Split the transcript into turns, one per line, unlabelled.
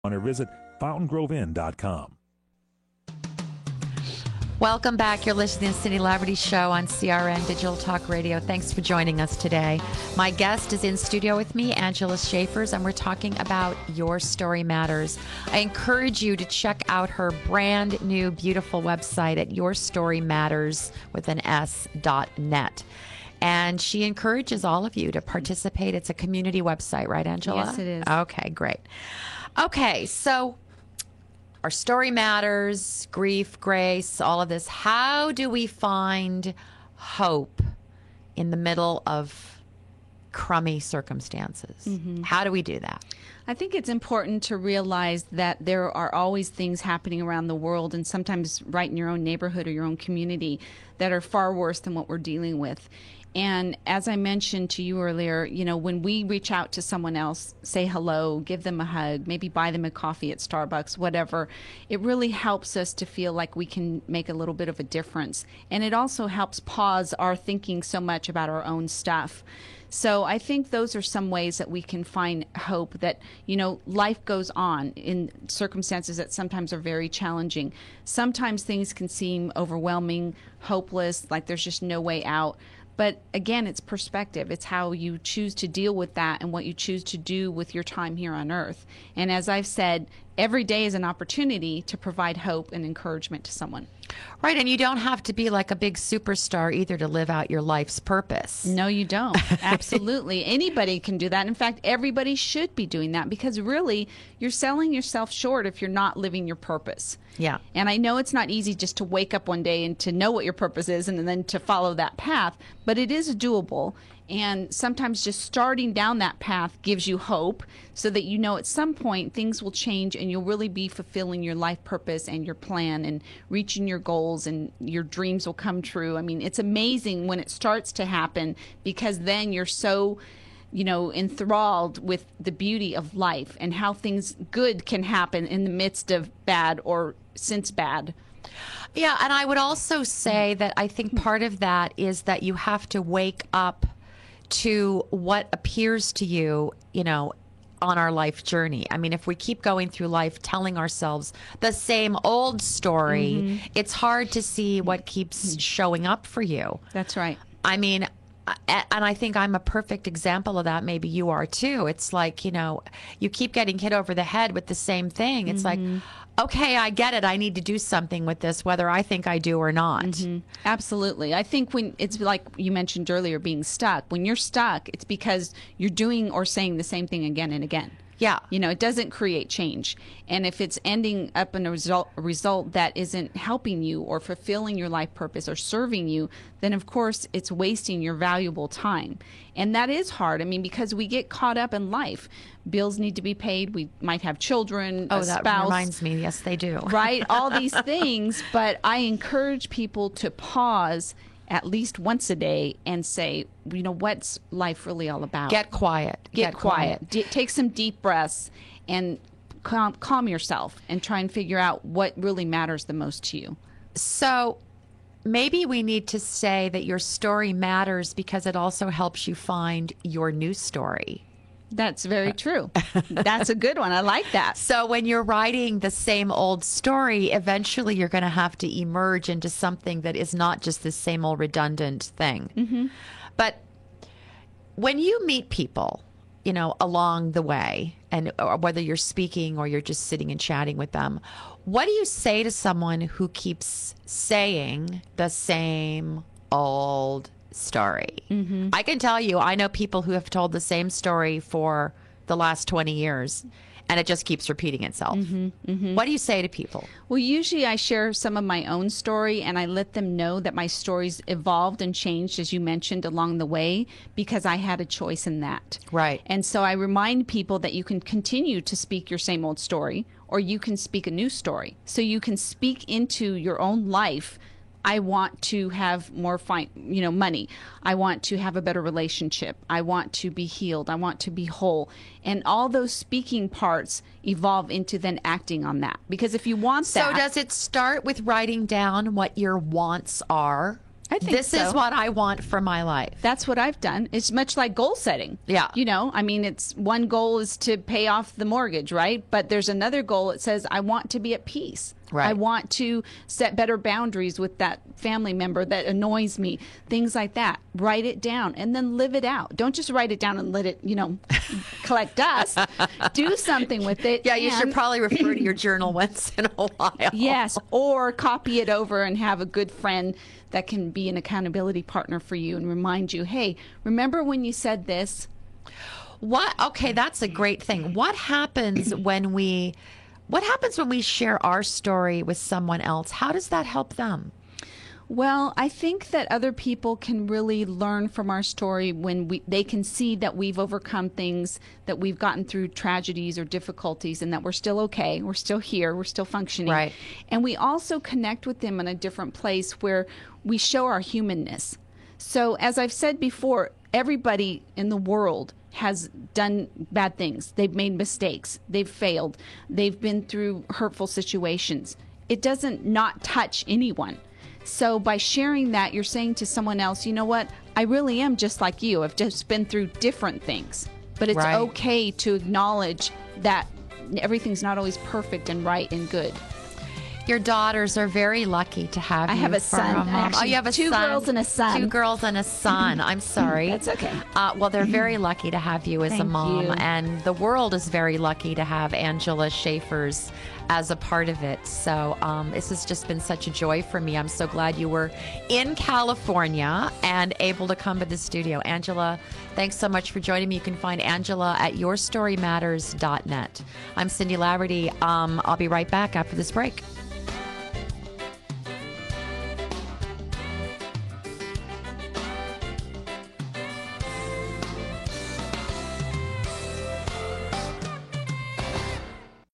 or visit fountaingroveinns.com.
Welcome back. You're listening to the Cindy Laverty Show on CRN Digital Talk Radio. Thanks for joining us today. My guest is in studio with me, Angela Schaefers, and we're talking about Your Story Matters. I encourage you to check out her brand new, beautiful website at yourstorymatters.net. And she encourages all of you to participate. It's a community website, right, Angela?
Yes, it is.
Okay, great. Okay, so our story matters, grief, grace, all of this. How do we find hope in the middle of crummy circumstances? How do we do that?
I think it's important to realize that there are always things happening around the world, and sometimes right in your own neighborhood or your own community, that are far worse than what we're dealing with. And as I mentioned to you earlier, you know, when we reach out to someone else, say hello, give them a hug, maybe buy them a coffee at Starbucks, whatever, it really helps us to feel like we can make a little bit of a difference. And it also helps pause our thinking so much about our own stuff. So I think those are some ways that we can find hope that, you know, life goes on in circumstances that sometimes are very challenging. Sometimes things can seem overwhelming, hopeless, like there's just no way out. But again, it's perspective. It's how you choose to deal with that and what you choose to do with your time here on earth. And as I've said, every day is an opportunity to provide hope and encouragement to someone.
Right, and you don't have to be like a big superstar either to live out your life's purpose.
No, you don't. Absolutely. Anybody can do that. In fact, everybody should be doing that, because really, you're selling yourself short if you're not living your purpose.
Yeah.
And I know it's not easy just to wake up one day and to know what your purpose is and then to follow that path, but it is doable. And sometimes just starting down that path gives you hope, so that you know at some point things will change and you'll really be fulfilling your life purpose and your plan and reaching your goals, and your dreams will come true. I mean, it's amazing when it starts to happen, because then you're so, you know, enthralled with the beauty of life and how things good can happen in the midst of bad or since bad.
Yeah, and I would also say that I think part of that is that you have to wake up to what appears to you, you know, on our life journey. I mean, if we keep going through life telling ourselves the same old story, it's hard to see what keeps showing up for you.
That's right.
I mean, and I think I'm a perfect example of that. Maybe you are too. It's like, you know, you keep getting hit over the head with the same thing. It's like, okay, I get it. I need to do something with this, whether I think I do or not.
Absolutely. I think when it's like you mentioned earlier, being stuck, when you're stuck, it's because you're doing or saying the same thing again and again.
Yeah.
You know, it doesn't create change. And if it's ending up in a result that isn't helping you or fulfilling your life purpose or serving you, then of course it's wasting your valuable time. And that is hard. I mean, because we get caught up in life. Bills need to be paid. We might have children, a spouse.
That reminds me. Yes, they do.
Right? All these things. But I encourage people to pause at least once a day and say, you know, what's life really all about?
Get quiet.
Get quiet. Take some deep breaths and calm yourself and try and figure out what really matters the most to you.
So maybe we need to say that your story matters because it also helps you find your new story.
That's very true. That's a good one. I like that.
So when you're writing the same old story, eventually you're going to have to emerge into something that is not just the same old redundant thing. But when you meet people, you know, along the way, and or whether you're speaking or you're just sitting and chatting with them, what do you say to someone who keeps saying the same old story? I can tell you, I know people who have told the same story for the last 20 years, and it just keeps repeating itself. What do you say to people?
Well, usually I share some of my own story, and I let them know that my story's evolved and changed, as you mentioned, along the way, because I had a choice in that.
Right.
And so I remind people that you can continue to speak your same old story, or you can speak a new story. So you can speak into your own life. I want to have more money. I want to have a better relationship. I want to be healed. I want to be whole. And all those speaking parts evolve into then acting on that. Because if you want that.
So does it start with writing down what your wants are?
I think
this
so.
is what I want for my life.
That's what I've done. It's much like goal setting.
Yeah.
You know, I mean, it's one goal is to pay off the mortgage, right? But there's another goal that says, I want to be at peace.
Right.
I want to set better boundaries with that family member that annoys me, things like that. Write it down and then live it out. Don't just write it down and let it, collect dust. Do something with it.
Yeah, you should
and-
probably refer to your journal once in a while.
Yes, or copy it over and have a good friend that can be an accountability partner for you and remind you, hey, remember when you said this?
What? Okay, that's a great thing. What happens when we share our story with someone else? How does that help them?
Well, I think that other people can really learn from our story when they can see that we've overcome things, that we've gotten through tragedies or difficulties, and that we're still okay. We're still here. We're still functioning.
Right.
And we also connect with them in a different place where we show our humanness. So, as I've said before, everybody in the world has done bad things. They've made mistakes. They've failed. They've been through hurtful situations. It doesn't not touch anyone. So by sharing that, you're saying to someone else, you know what? I really am just like you. I've just been through different things. But it's
Right.
okay to acknowledge that everything's not always perfect and right and good.
Your daughters are very lucky to have
I
you.
have a
for
son.
mom.
Actually,
you have a
two
son.
girls and a son.
2 girls and a son. I'm sorry.
That's okay.
Well, they're very lucky to have you as a
Thank
mom,
you.
and the world is very lucky to have Angela Schaefers as a part of it. So this has just been such a joy for me. I'm so glad you were in California and able to come to the studio. Angela, thanks so much for joining me. You can find Angela at yourstorymatters.net. I'm Cindy Laverty. I'll be right back after this break.